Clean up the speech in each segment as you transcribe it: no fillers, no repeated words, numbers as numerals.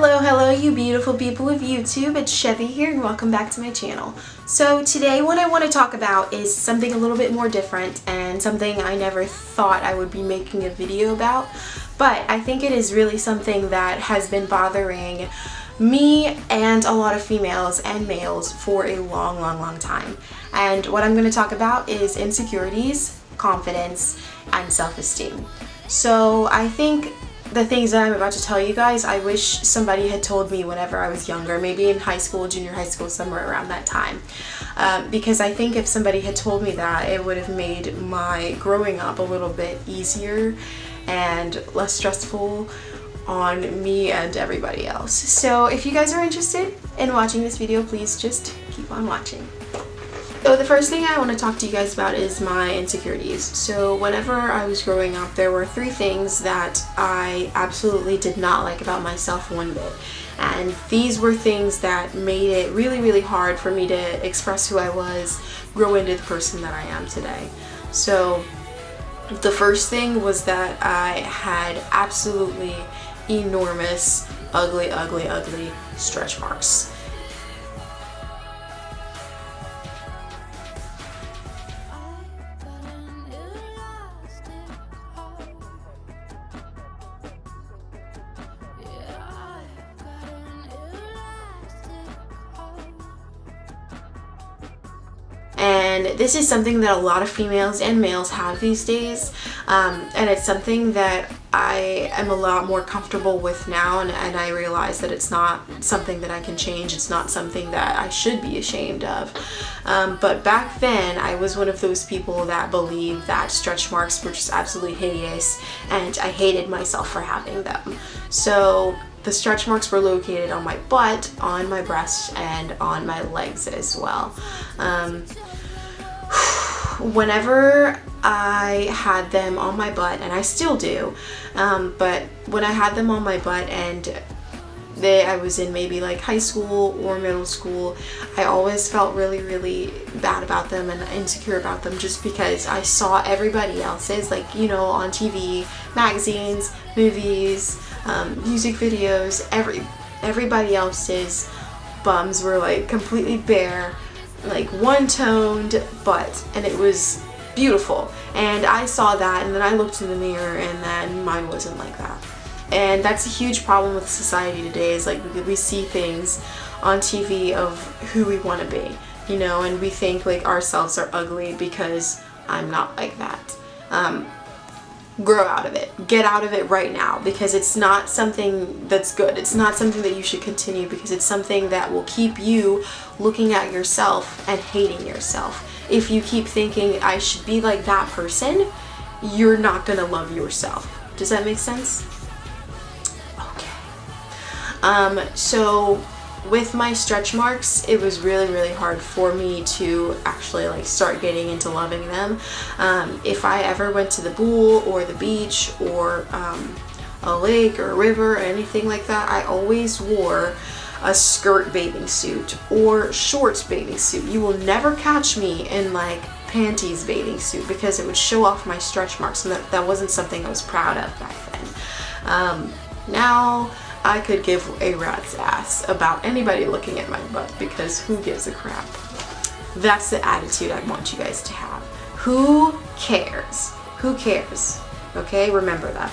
Hello you beautiful people of YouTube. It's Chevy here and welcome back to my channel. So today what I want to talk about is something a little bit more different and something I never thought I would be making a video about, but I think it is really something that has been bothering me and a lot of females and males for a long time. And what I'm going to talk about is insecurities, confidence, and self-esteem. So I think the things that I'm about to tell you guys, I wish somebody had told me whenever I was younger, maybe in high school, junior high school, somewhere around that time. Because I think if somebody had told me that, it would have made my growing up a little bit easier and less stressful on me and everybody else. So if you guys are interested in watching this video, please just keep on watching. So the first thing I want to talk to you guys about is my insecurities. So whenever I was growing up, there were three things that I absolutely did not like about myself one bit. And these were things that made it really hard for me to express who I was, grow into the person that I am today. So the first thing was that I had absolutely enormous, ugly stretch marks. And this is something that a lot of females and males have these days, and it's something that I am a lot more comfortable with now, and I realize that it's not something that I can change. It's not something that I should be ashamed of. But back then, I was one of those people that believed that stretch marks were just absolutely hideous, and I hated myself for having them. So the stretch marks were located on my butt, on my breast, and on my legs as well. Whenever I had them on my butt, and I still do, but when I had them on my butt and I was in maybe like high school or middle school, I always felt really bad about them and insecure about them, just because I saw everybody else's, like, you know, on TV, magazines, movies, music videos, everybody else's bums were like completely bare, like one-toned butt, and it was beautiful. And I saw that, and then I looked in the mirror, and then mine wasn't like that. And that's a huge problem with society today, is like we see things on TV of who we want to be, you know, and we think like ourselves are ugly because I'm not like that. Grow out of it. Get out of it right now, because it's not something that's good. It's not something that you should continue, because it's something that will keep you looking at yourself and hating yourself. If you keep thinking I should be like that person, you're not gonna love yourself. Does that make sense? Okay. So with my stretch marks, it was really hard for me to actually like start getting into loving them. If I ever went to the pool or the beach or a lake or a river or anything like that, I always wore a skirt bathing suit or shorts bathing suit. You will never catch me in like panties bathing suit, because it would show off my stretch marks, and that wasn't something I was proud of back then. Now I could give a rat's ass about anybody looking at my butt, because who gives a crap? That's the attitude I want you guys to have. Who cares? Who cares? Okay, remember that.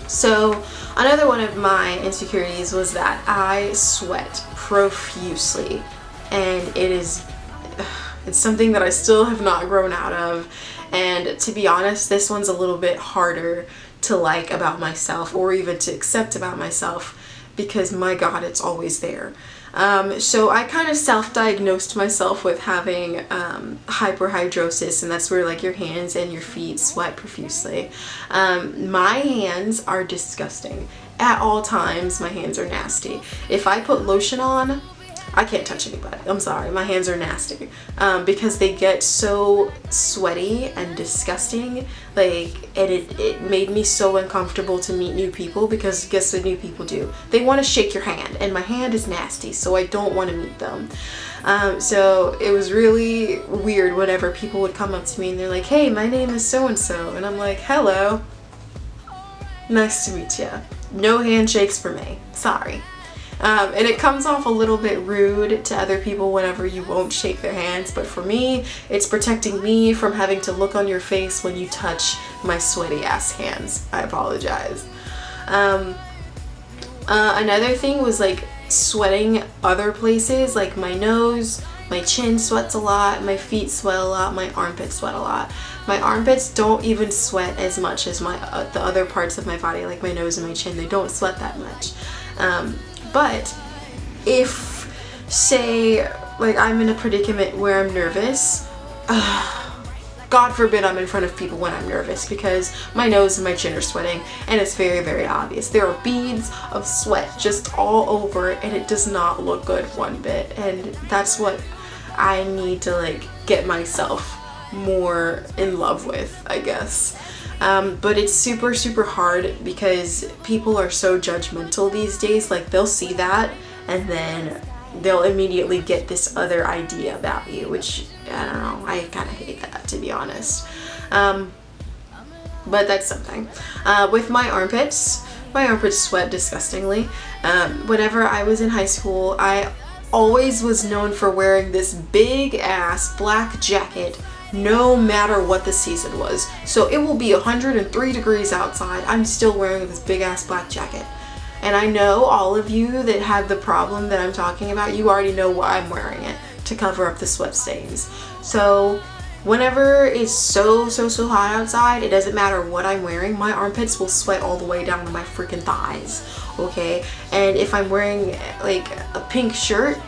So another one of my insecurities was that I sweat profusely, and it's something that I still have not grown out of. And to be honest, this one's a little bit harder to like about myself, or even to accept about myself, because my God, it's always there. So I kind of self-diagnosed myself with having hyperhidrosis, and that's where like your hands and your feet sweat profusely. My hands are disgusting. At all times, my hands are nasty. If I put lotion on, I can't touch anybody. I'm sorry, my hands are nasty, because they get so sweaty and disgusting. Like, and it made me so uncomfortable to meet new people, because guess what new people do? They want to shake your hand, and my hand is nasty, so I don't want to meet them. So it was really weird whenever people would come up to me and they're like, "Hey, my name is so-and-so," and I'm like, "Hello, nice to meet you." No handshakes for me, sorry. And it comes off a little bit rude to other people whenever you won't shake their hands, but for me, it's protecting me from having to look on your face when you touch my sweaty ass hands. I apologize. Another thing was like sweating other places, like my nose, my chin sweats a lot, my feet sweat a lot, my armpits sweat a lot. My armpits don't even sweat as much as my the other parts of my body, like my nose and my chin. They don't sweat that much. But if, say, like I'm in a predicament where I'm nervous, God forbid I'm in front of people when I'm nervous, because my nose and my chin are sweating and it's very, very obvious. There are beads of sweat just all over and it does not look good one bit. And that's what I need to like get myself more in love with, I guess. But it's super, super hard because people are so judgmental these days. Like they'll see that and then they'll immediately get this other idea about you, which I don't know, I kind of hate that, to be honest. But that's something. With my armpits sweat disgustingly. Whenever I was in high school, I always was known for wearing this big ass black jacket no matter what the season was. So it will be 103 degrees outside, I'm still wearing this big ass black jacket. And I know all of you that have the problem that I'm talking about, you already know why I'm wearing it, to cover up the sweat stains. So whenever it's so hot outside, it doesn't matter what I'm wearing, my armpits will sweat all the way down to my freaking thighs, okay? And if I'm wearing like a pink shirt,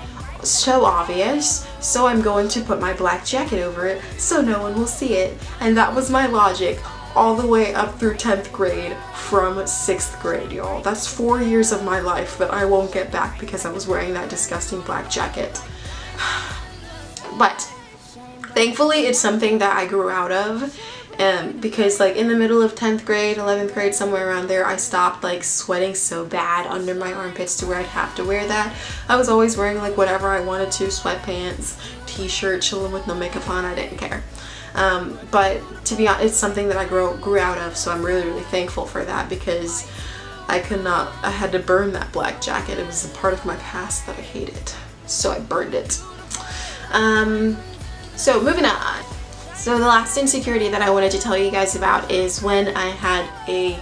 so obvious, so I'm going to put my black jacket over it so no one will see it. And that was my logic all the way up through 10th grade from 6th grade, y'all. That's 4 years of my life that I won't get back because I was wearing that disgusting black jacket. But thankfully it's something that I grew out of, because like in the middle of 10th grade, 11th grade, somewhere around there, I stopped like sweating so bad under my armpits to where I'd have to wear that. I was always wearing like whatever I wanted to, sweatpants, t-shirt, chilling with no makeup on, I didn't care. But to be honest, it's something that I grew out of, so I'm really, really thankful for that, because I had to burn that black jacket. It was a part of my past that I hated, so I burned it. So moving on. So the last insecurity that I wanted to tell you guys about is when I had a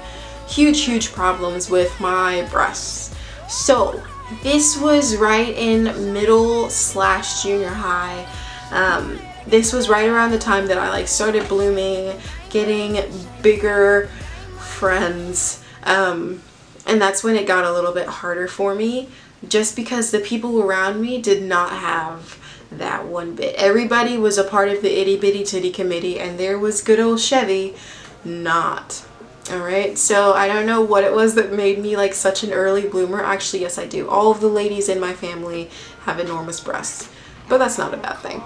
huge problems with my breasts. So this was right in middle/junior high. This was right around the time that I like started blooming, getting bigger friends, and that's when it got a little bit harder for me, just because the people around me did not have that one bit. Everybody was a part of the itty bitty titty committee, and there was good old Chevy not. Alright, so I don't know what it was that made me like such an early bloomer. Actually, yes, I do. All of the ladies in my family have enormous breasts, but that's not a bad thing.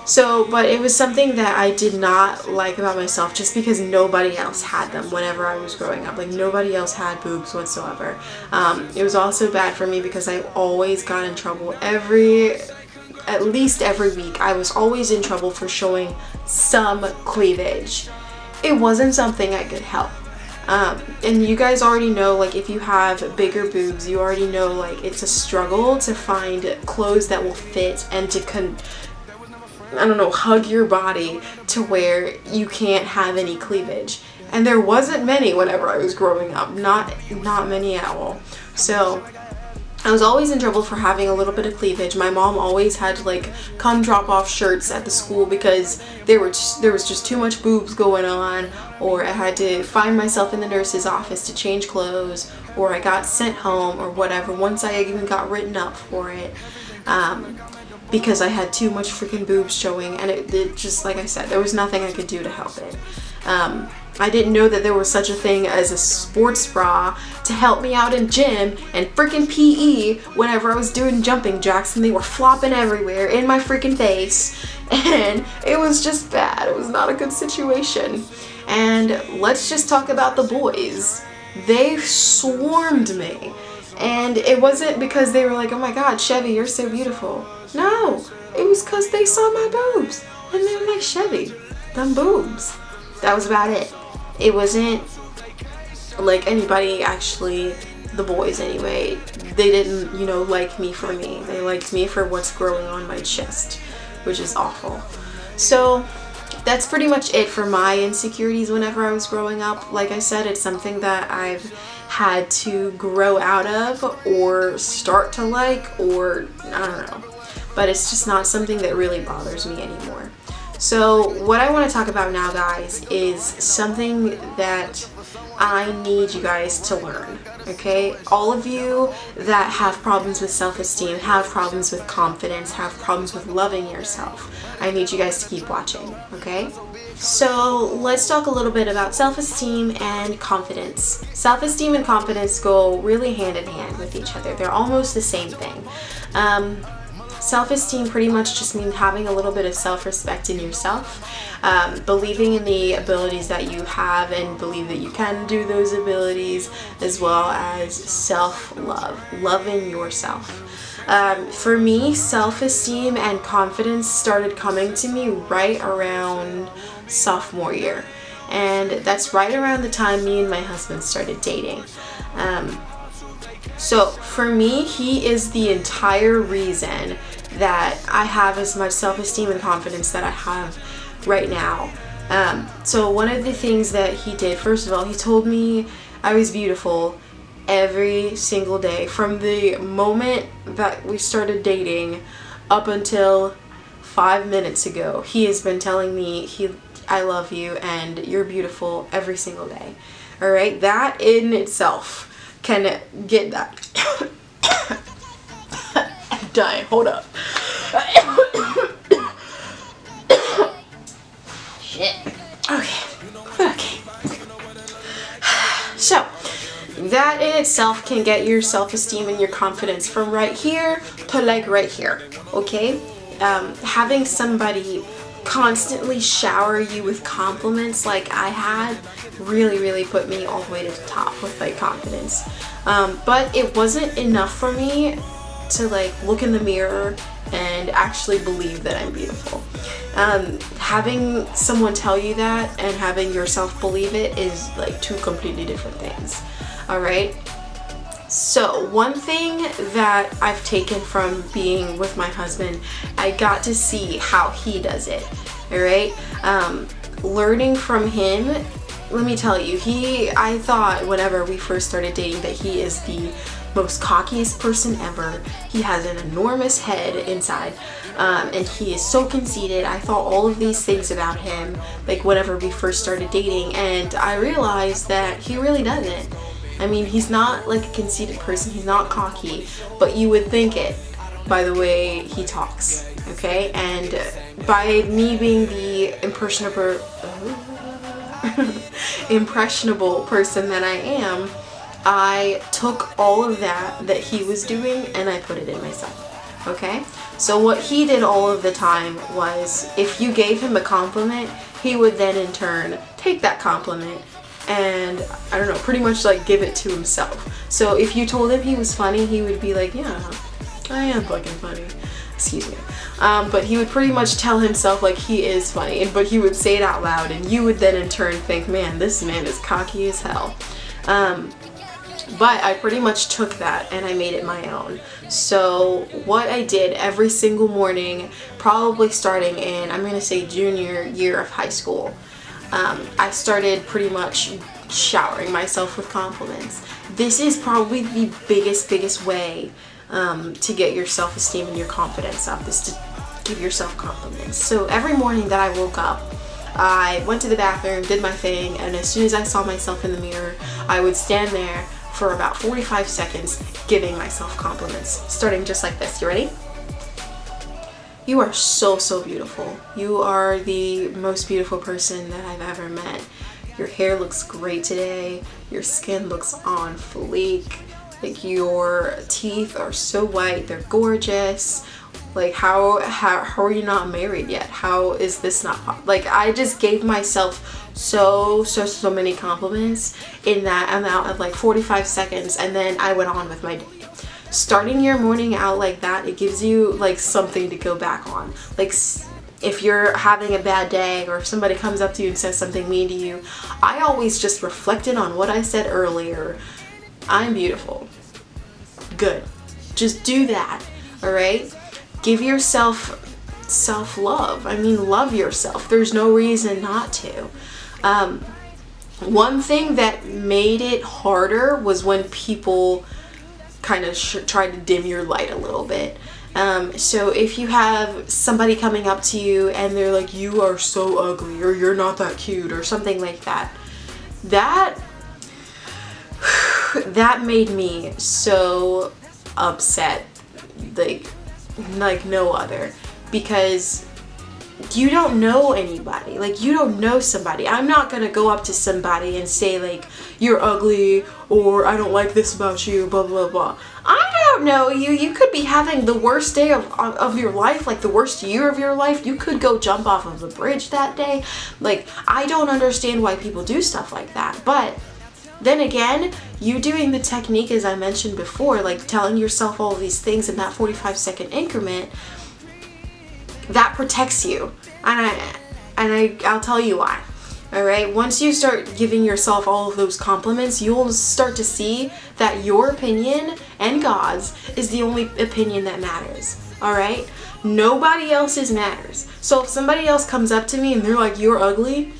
So, but it was something that I did not like about myself, just because nobody else had them whenever I was growing up. Like nobody else had boobs whatsoever. It was also bad for me because I always got in trouble at least every week. I was always in trouble for showing some cleavage. It wasn't something I could help. And you guys already know, like if you have bigger boobs, you already know like it's a struggle to find clothes that will fit and to hug your body to where you can't have any cleavage. And there wasn't many whenever I was growing up, not many at all. So I was always in trouble for having a little bit of cleavage. My mom always had to like come drop off shirts at the school because there was just too much boobs going on, or I had to find myself in the nurse's office to change clothes, or I got sent home or whatever. Once I even got written up for it, because I had too much freaking boobs showing, and it just, like I said, there was nothing I could do to help it. I didn't know that there was such a thing as a sports bra to help me out in gym and freaking PE whenever I was doing jumping jacks, and they were flopping everywhere in my freaking face, and it was just bad. It was not a good situation. And let's just talk about the boys. They swarmed me, and it wasn't because they were like, oh my god, Chevy, you're so beautiful. No, it was because they saw my boobs and they were like, Chevy, them boobs. That was about it. It wasn't like anybody actually the boys anyway, they didn't, you know, like me for me. They liked me for what's growing on my chest, which is awful. So that's pretty much it for my insecurities whenever I was growing up. Like I said, it's something that I've had to grow out of or start to like, or I don't know. But it's just not something that really bothers me anymore. So what I want to talk about now, guys, is something that I need you guys to learn, okay? All of you that have problems with self-esteem, have problems with confidence, have problems with loving yourself, I need you guys to keep watching, okay? So let's talk a little bit about self-esteem and confidence. Self-esteem and confidence go really hand in hand with each other. They're almost the same thing. Self-esteem pretty much just means having a little bit of self-respect in yourself, believing in the abilities that you have and believe that you can do those abilities, as well as self-love, loving yourself. For me, self-esteem and confidence started coming to me right around sophomore year, and that's right around the time me and my husband started dating. So for me, he is the entire reason that I have as much self-esteem and confidence that I have right now. So one of the things that he did, first of all, he told me I was beautiful every single day. From the moment that we started dating up until 5 minutes ago, he has been telling me I love you and you're beautiful every single day. All right, that in itself can get that. I'm dying. Hold up. Shit. Okay. So that in itself can get your self-esteem and your confidence from right here to like right here. Okay. Having somebody constantly shower you with compliments like I had really put me all the way to the top with like confidence. But it wasn't enough for me to like look in the mirror and actually believe that I'm beautiful. Having someone tell you that and having yourself believe it is like two completely different things. All right. So one thing that I've taken from being with my husband, I got to see how he does it. All right. Learning from him, let me tell you, I thought whenever we first started dating that he is the most cockiest person ever. He has an enormous head inside, and he is so conceited. I thought all of these things about him, like whenever we first started dating, and I realized that he really doesn't. I mean, he's not like a conceited person, he's not cocky, but you would think it by the way he talks, okay? And by me being the impressionable person that I am, I took all of that he was doing and I put it in myself, okay? So what he did all of the time was, if you gave him a compliment, he would then in turn take that compliment and, I don't know, pretty much like give it to himself. So if you told him he was funny, he would be like, yeah, I am fucking funny. Excuse me. But he would pretty much tell himself like he is funny, but he would say it out loud, and you would then in turn think, man, this man is cocky as hell. But I pretty much took that and I made it my own. So what I did every single morning, probably starting in, I'm going to say junior year of high school, I started pretty much showering myself with compliments. This is probably the biggest way to get your self-esteem and your confidence up, is to give yourself compliments. So every morning that I woke up, I went to the bathroom, did my thing, and as soon as I saw myself in the mirror, I would stand there for about 45 seconds giving myself compliments, starting just like this. You ready? You are so beautiful. You are the most beautiful person that I've ever met. Your hair looks great today. Your skin looks on fleek. Like, your teeth are so white. They're gorgeous. Like, how are you not married yet? How is this not like, I just gave myself so many compliments in that amount of like 45 seconds, and then I went on with my day. Starting your morning out like that, it gives you like something to go back on. Like, if you're having a bad day or if somebody comes up to you and says something mean to you, I always just reflected on what I said earlier I'm beautiful. Good. Just do that, all right? Give yourself self-love. I mean, love yourself. There's no reason not to. One thing that made it harder was when people kind of tried to dim your light a little bit. So if you have somebody coming up to you and they're like, you are so ugly, or you're not that cute, or something like that, that made me so upset, like no other, because you don't know anybody. Like, you don't know somebody. I'm not gonna go up to somebody and say like, you're ugly, or I don't like this about you, blah blah blah. I don't know you. You could be having the worst day of your life, like the worst year of your life. You could go jump off of a bridge that day. Like, I don't understand why people do stuff like that. But then again, you doing the technique, as I mentioned before, like telling yourself all of these things in that 45-second increment, that protects you. And I'll tell you why. All right, once you start giving yourself all of those compliments, you'll start to see that your opinion and God's is the only opinion that matters. All right, nobody else's matters. So if somebody else comes up to me and they're like, you're ugly,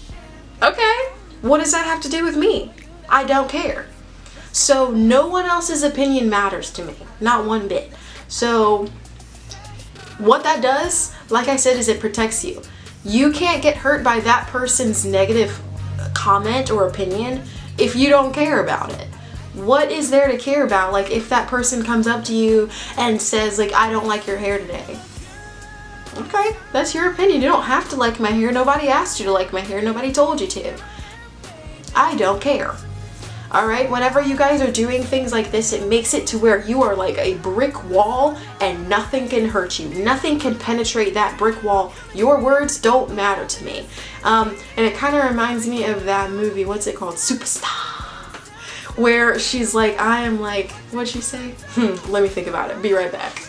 okay, what does that have to do with me? I don't care. So no one else's opinion matters to me, not one bit. So what that does, like I said, is it protects you. You can't get hurt by that person's negative comment or opinion if you don't care about it. What is there to care about? Like, if that person comes up to you and says like, I don't like your hair today. Okay, that's your opinion. You don't have to like my hair. Nobody asked you to like my hair. Nobody told you to. I don't care. All right, whenever you guys are doing things like this, it makes it to where you are like a brick wall and nothing can hurt you. Nothing can penetrate that brick wall. Your words don't matter to me. And it kind of reminds me of that movie, what's it called? Superstar. Where she's like, I am like, what'd she say? Let me think about it. Be right back.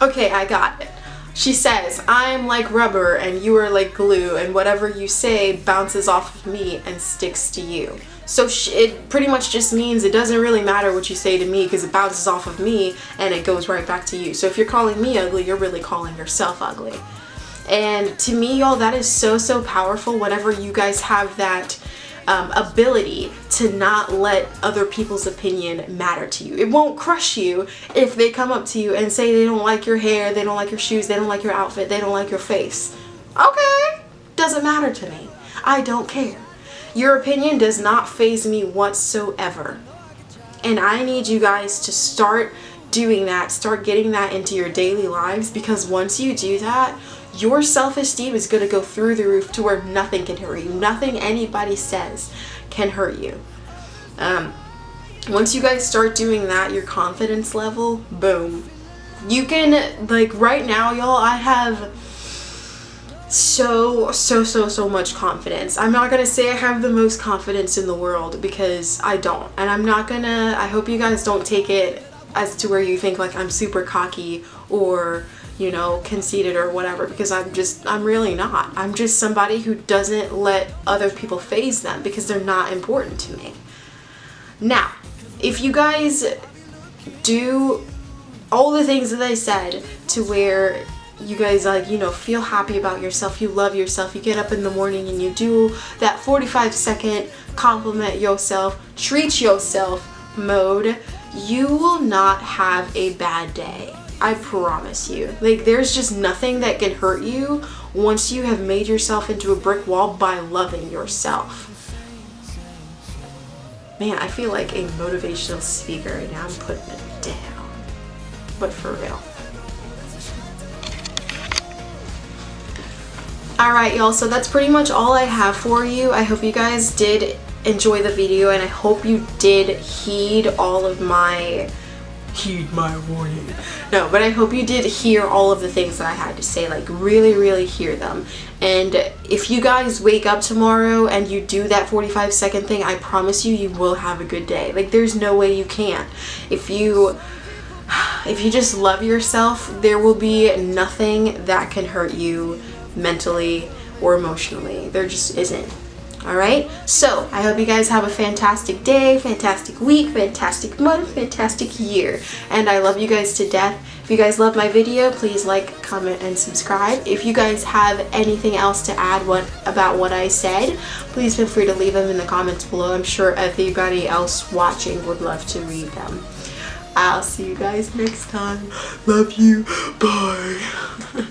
Okay, I got it. She says, I'm like rubber and you are like glue, and whatever you say bounces off of me and sticks to you. So it pretty much just means it doesn't really matter what you say to me because it bounces off of me and it goes right back to you. So if you're calling me ugly, you're really calling yourself ugly. And to me, y'all, that is so, so powerful whenever you guys have that ability to not let other people's opinion matter to you. It won't crush you if they come up to you and say they don't like your hair, they don't like your shoes, they don't like your outfit, they don't like your face. Okay, doesn't matter to me. I don't care. Your opinion does not faze me whatsoever. And I need you guys to start doing that, start getting that into your daily lives, because once you do that, your self-esteem is going to go through the roof to where nothing can hurt you. Nothing anybody says can hurt you. Once you guys start doing that, your confidence level, boom. You can, like right now, y'all, I have so much confidence. I'm not gonna say I have the most confidence in the world, because I don't. And I hope you guys don't take it as to where you think like I'm super cocky or, you know, conceited or whatever, because I'm really not. I'm just somebody who doesn't let other people faze them because they're not important to me. Now, if you guys do all the things that I said to where you guys like, you know, feel happy about yourself, you love yourself, you get up in the morning and you do that 45-second compliment yourself, treat yourself mode, you will not have a bad day. I promise you. Like, there's just nothing that can hurt you once you have made yourself into a brick wall by loving yourself. Man, I feel like a motivational speaker right now. I'm putting it down. But for real. Alright, y'all, so that's pretty much all I have for you. I hope you guys did enjoy the video, and I hope you did heed my warning. No, but I hope you did hear all of the things that I had to say, like really hear them. And if you guys wake up tomorrow and you do that 45-second thing, I promise you will have a good day. Like, there's no way you can't. If you just love yourself, there will be nothing that can hurt you mentally or emotionally. There just isn't. Alright, so I hope you guys have a fantastic day, fantastic week, fantastic month, fantastic year. And I love you guys to death. If you guys love my video, please like, comment, and subscribe. If you guys have anything else to add about what I said, please feel free to leave them in the comments below. I'm sure everybody else watching would love to read them. I'll see you guys next time. Love you. Bye.